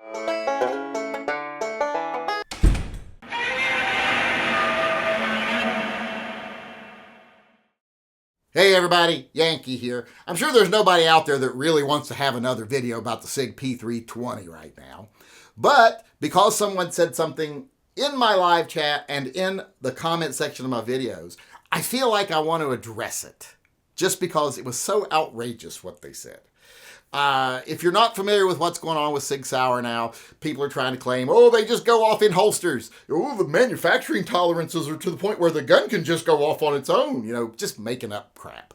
Hey everybody, Yankee here. I'm sure there's nobody out there that really wants to have another video about the SIG P320 right now. But because someone said something in my live chat and in the comment section of my videos, I feel like I want to address it. Just because it was so outrageous what they said. If you're not familiar with what's going on with SIG Sauer now, people are trying to claim, oh, they just go off in holsters. Oh, the manufacturing tolerances are to the point where the gun can just go off on its own. You know, just making up crap.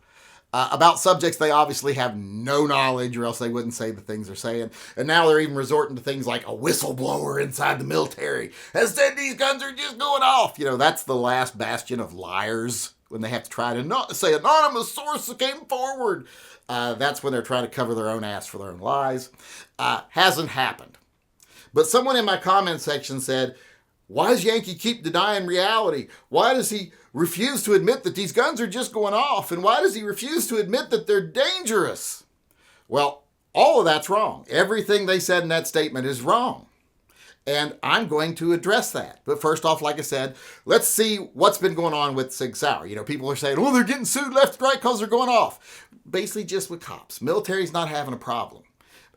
About subjects they obviously have no knowledge, or else they wouldn't say the things they're saying. And now they're even resorting to things like a whistleblower inside the military has said these guns are just going off. You know, that's the last bastion of liars, when they have to try to not say anonymous source came forward. That's when they're trying to cover their own ass for their own lies. Hasn't happened. But someone in my comment section said, why does Yankee keep denying reality? Why does he refuse to admit that these guns are just going off? And why does he refuse to admit that they're dangerous? Well, all of that's wrong. Everything they said in that statement is wrong. And I'm going to address that. But first off, like I said, let's see what's been going on with SIG Sauer. You know, people are saying, oh, they're getting sued left and right because they're going off. Basically just with cops. Military's not having a problem.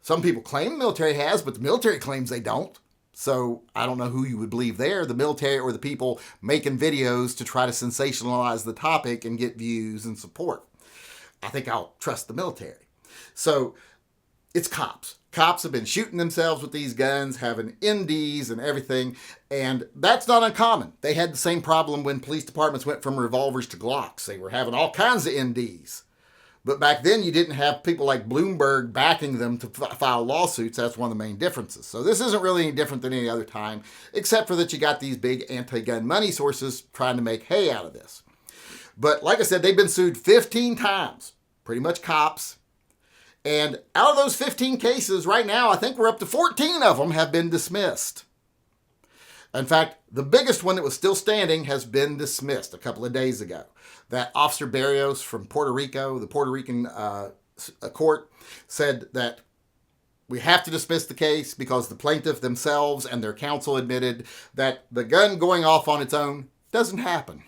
Some people claim the military has, but the military claims they don't. So I don't know who you would believe there, the military or the people making videos to try to sensationalize the topic and get views and support. I think I'll trust the military. So it's cops. Cops have been shooting themselves with these guns, having NDs and everything, and that's not uncommon. They had the same problem when police departments went from revolvers to Glocks. They were having all kinds of NDs. But back then, you didn't have people like Bloomberg backing them to file lawsuits. That's one of the main differences. So this isn't really any different than any other time, except for that you got these big anti-gun money sources trying to make hay out of this. But like I said, they've been sued 15 times, pretty much cops. And out of those 15 cases, right now, I think we're up to 14 of them have been dismissed. In fact, the biggest one that was still standing has been dismissed a couple of days ago. That Officer Barrios from Puerto Rico, the Puerto Rican court, said that we have to dismiss the case because the plaintiff themselves and their counsel admitted that the gun going off on its own doesn't happen.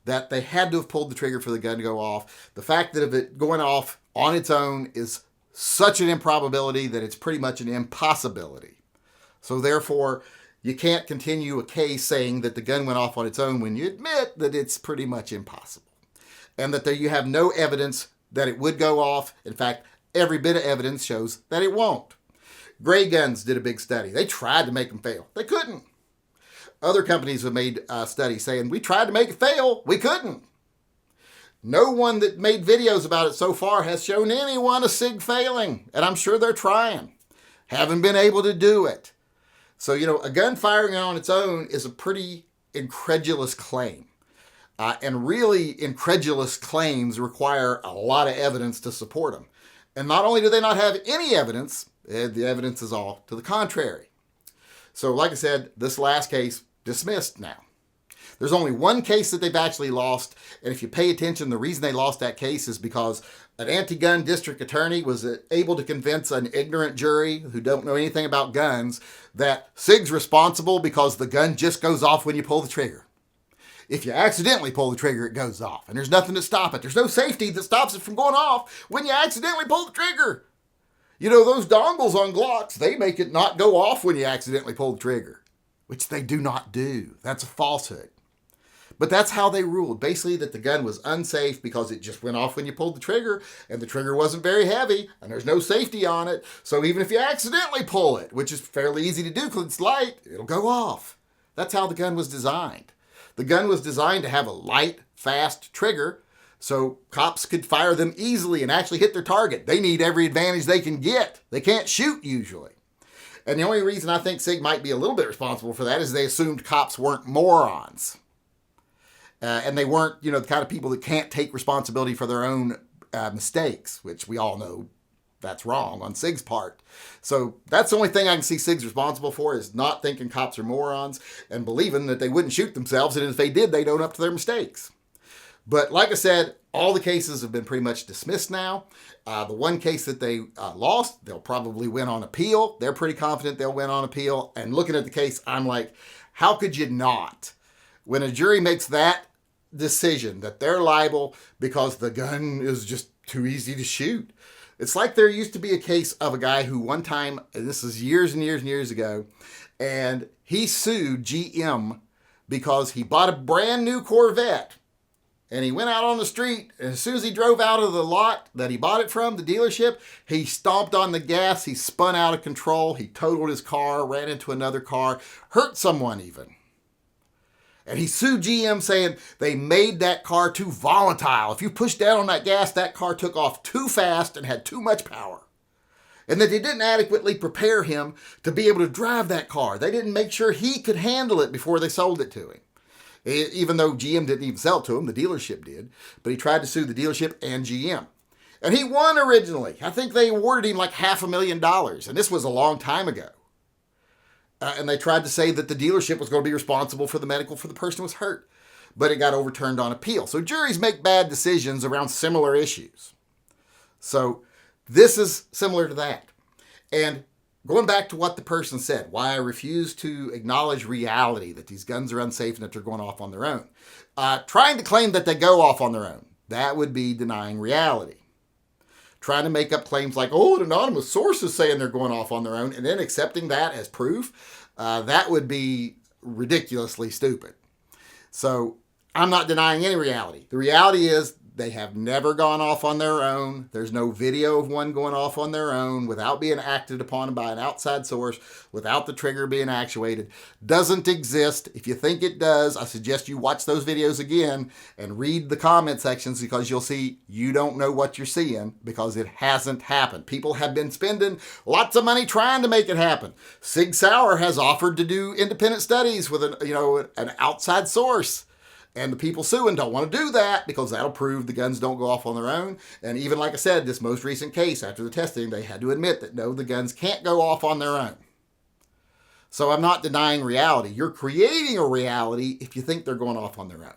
That they had to have pulled the trigger for the gun to go off. The fact that of it going off on its own is such an improbability that it's pretty much an impossibility. So therefore, you can't continue a case saying that the gun went off on its own when you admit that it's pretty much impossible. And that you have no evidence that it would go off. In fact, every bit of evidence shows that it won't. Gray Guns did a big study. They tried to make them fail. They couldn't. Other companies have made studies saying, we tried to make it fail. We couldn't. No one that made videos about it so far has shown anyone a SIG failing. And I'm sure they're trying. Haven't been able to do it. So, you know, a gun firing on its own is a pretty incredulous claim. And really incredulous claims require a lot of evidence to support them. And not only do they not have any evidence, the evidence is all to the contrary. So, like I said, this last case dismissed now. There's only one case that they've actually lost, and if you pay attention, the reason they lost that case is because an anti-gun district attorney was able to convince an ignorant jury who don't know anything about guns that SIG's responsible because the gun just goes off when you pull the trigger. If you accidentally pull the trigger, it goes off, and there's nothing to stop it. There's no safety that stops it from going off when you accidentally pull the trigger. You know, those dongles on Glocks, they make it not go off when you accidentally pull the trigger, which they do not do. That's a falsehood. But that's how they ruled. Basically that the gun was unsafe because it just went off when you pulled the trigger, and the trigger wasn't very heavy, and there's no safety on it. So even if you accidentally pull it, which is fairly easy to do because it's light, it'll go off. That's how the gun was designed. The gun was designed to have a light, fast trigger so cops could fire them easily and actually hit their target. They need every advantage they can get. They can't shoot usually. And the only reason I think SIG might be a little bit responsible for that is they assumed cops weren't morons. And they weren't, you know, the kind of people that can't take responsibility for their own mistakes, which we all know that's wrong on SIG's part. So that's the only thing I can see SIG's responsible for, is not thinking cops are morons and believing that they wouldn't shoot themselves, and if they did, they'd own up to their mistakes. But like I said, All the cases have been pretty much dismissed now. The one case that they lost, they'll probably win on appeal. They're pretty confident they'll win on appeal. And looking at the case, I'm like, how could you not? When a jury makes that decision that they're liable because the gun is just too easy to shoot. It's like there used to be a case of a guy who one time, and this is years and years and years ago, and he sued GM because he bought a brand new Corvette. And he went out on the street, and as soon as he drove out of the lot that he bought it from, the dealership, he stomped on the gas, he spun out of control, he totaled his car, ran into another car, hurt someone even. And he sued GM saying they made that car too volatile. If you pushed down on that gas, that car took off too fast and had too much power. And that they didn't adequately prepare him to be able to drive that car. They didn't make sure he could handle it before they sold it to him. Even though GM didn't even sell it to him, the dealership did. But he tried to sue the dealership and GM. And he won originally. I think they awarded him like $500,000. And this was a long time ago. And they tried to say that the dealership was going to be responsible for the medical for the person who was hurt. But it got overturned on appeal. So juries make bad decisions around similar issues. So this is similar to that. And going back to what the person said, why I refuse to acknowledge reality, that these guns are unsafe and that they're going off on their own. Trying to claim that they go off on their own, that would be denying reality. Trying to make up claims like, oh, an anonymous source is saying they're going off on their own, and then accepting that as proof, that would be ridiculously stupid. So I'm not denying any reality. The reality is they have never gone off on their own. There's no video of one going off on their own without being acted upon by an outside source, without the trigger being actuated. Doesn't exist. If you think it does, I suggest you watch those videos again and read the comment sections, because you'll see you don't know what you're seeing, because it hasn't happened. People have been spending lots of money trying to make it happen. Sig Sauer has offered to do independent studies with an outside source. And the people suing don't want to do that because that'll prove the guns don't go off on their own. And even like I said, this most recent case, after the testing, they had to admit that no, the guns can't go off on their own. So I'm not denying reality. You're creating a reality if you think they're going off on their own.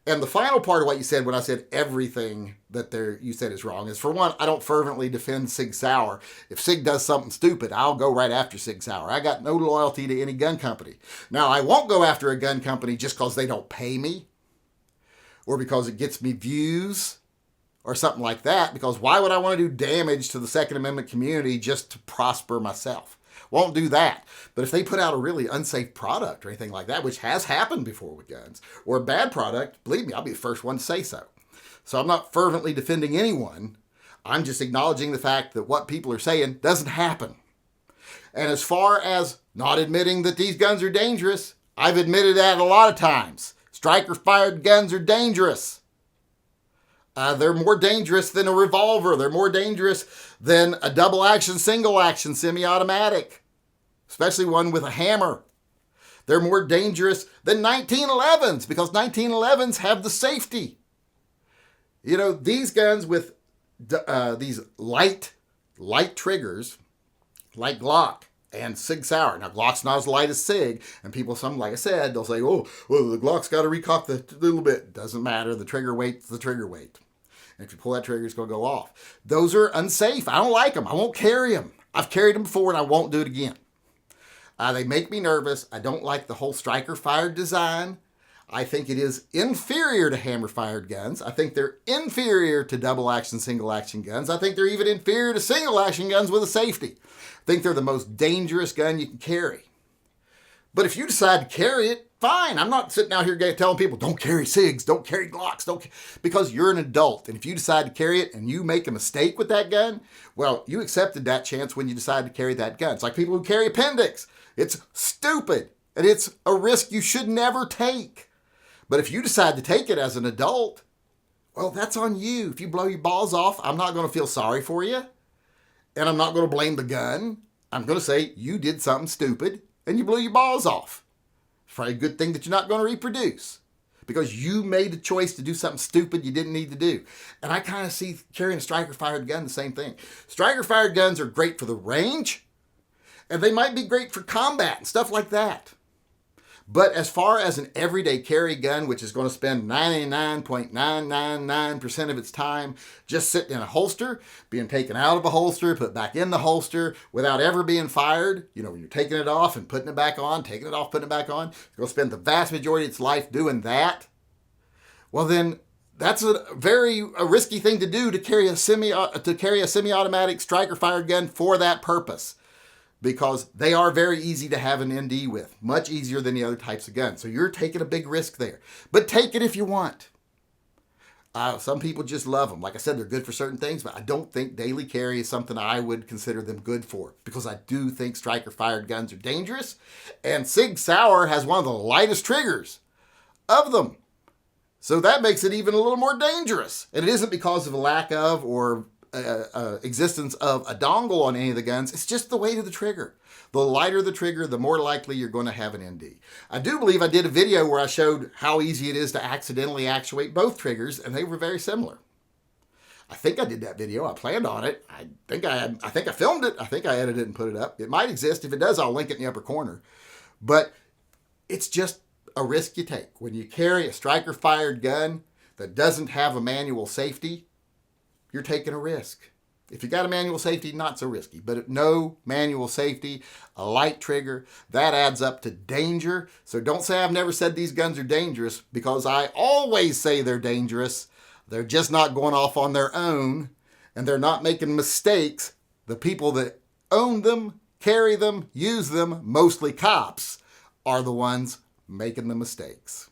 And the final part of what you said when I said everything that you said is wrong is, for one, I don't fervently defend Sig Sauer. If Sig does something stupid, I'll go right after Sig Sauer. I got no loyalty to any gun company. Now, I won't go after a gun company just because they don't pay me or because it gets me views or something like that, because why would I want to do damage to the Second Amendment community just to prosper myself? Won't do that. But if they put out a really unsafe product or anything like that, which has happened before with guns, or a bad product, believe me, I'll be the first one to say so. So I'm not fervently defending anyone. I'm just acknowledging the fact that what people are saying doesn't happen. And as far as not admitting that these guns are dangerous, I've admitted that a lot of times. Striker-fired guns are dangerous. They're more dangerous than a revolver. They're more dangerous than a double-action, single-action semi-automatic, especially one with a hammer. They're more dangerous than 1911s because 1911s have the safety. You know, these guns with these light triggers, like Glock and Sig Sauer. Now, Glock's not as light as Sig, and some, like I said, they'll say, oh, well, the Glock's got to recock a little bit. Doesn't matter. The trigger weight's the trigger weight. And if you pull that trigger, it's going to go off. Those are unsafe. I don't like them. I won't carry them. I've carried them before, and I won't do it again. They make me nervous. I don't like the whole striker-fired design. I think it is inferior to hammer-fired guns. I think they're inferior to double-action, single-action guns. I think they're even inferior to single-action guns with a safety. I think they're the most dangerous gun you can carry. But if you decide to carry it, fine. I'm not sitting out here telling people, don't carry SIGs, don't carry Glocks, because you're an adult. And if you decide to carry it and you make a mistake with that gun, well, you accepted that chance when you decided to carry that gun. It's like people who carry appendix. It's stupid, and it's a risk you should never take. But if you decide to take it as an adult, well, that's on you. If you blow your balls off, I'm not going to feel sorry for you, and I'm not going to blame the gun. I'm going to say you did something stupid, and you blew your balls off. It's probably a good thing that you're not going to reproduce because you made a choice to do something stupid you didn't need to do. And I kind of see carrying a striker-fired gun the same thing. Striker-fired guns are great for the range, and they might be great for combat and stuff like that. But as far as an everyday carry gun, which is going to spend 99.999% of its time just sitting in a holster, being taken out of a holster, put back in the holster without ever being fired, you know, when you're taking it off and putting it back on, taking it off, putting it back on, it's going to spend the vast majority of its life doing that, well then that's a very risky thing to do to carry a semi-automatic striker-fired gun for that purpose, because they are very easy to have an ND with, much easier than the other types of guns. So you're taking a big risk there, but take it if you want. Some people just love them. Like I said, they're good for certain things, but I don't think daily carry is something I would consider them good for, because I do think striker-fired guns are dangerous, and SIG Sauer has one of the lightest triggers of them. So that makes it even a little more dangerous. And it isn't because of a lack of or existence of a dongle on any of the guns. It's just the weight of the trigger. The lighter the trigger, the more likely you're going to have an ND. I do believe I did a video where I showed how easy it is to accidentally actuate both triggers, and they were very similar. I think I did that video. I planned on it. I think I filmed it. I think I edited it and put it up. It might exist. If it does, I'll link it in the upper corner. But it's just a risk you take. When you carry a striker-fired gun that doesn't have a manual safety, you're taking a risk. If you got a manual safety, not so risky. But no manual safety, a light trigger, that adds up to danger. So don't say I've never said these guns are dangerous, because I always say they're dangerous. They're just not going off on their own, and they're not making mistakes. The people that own them, carry them, use them, mostly cops, are the ones making the mistakes.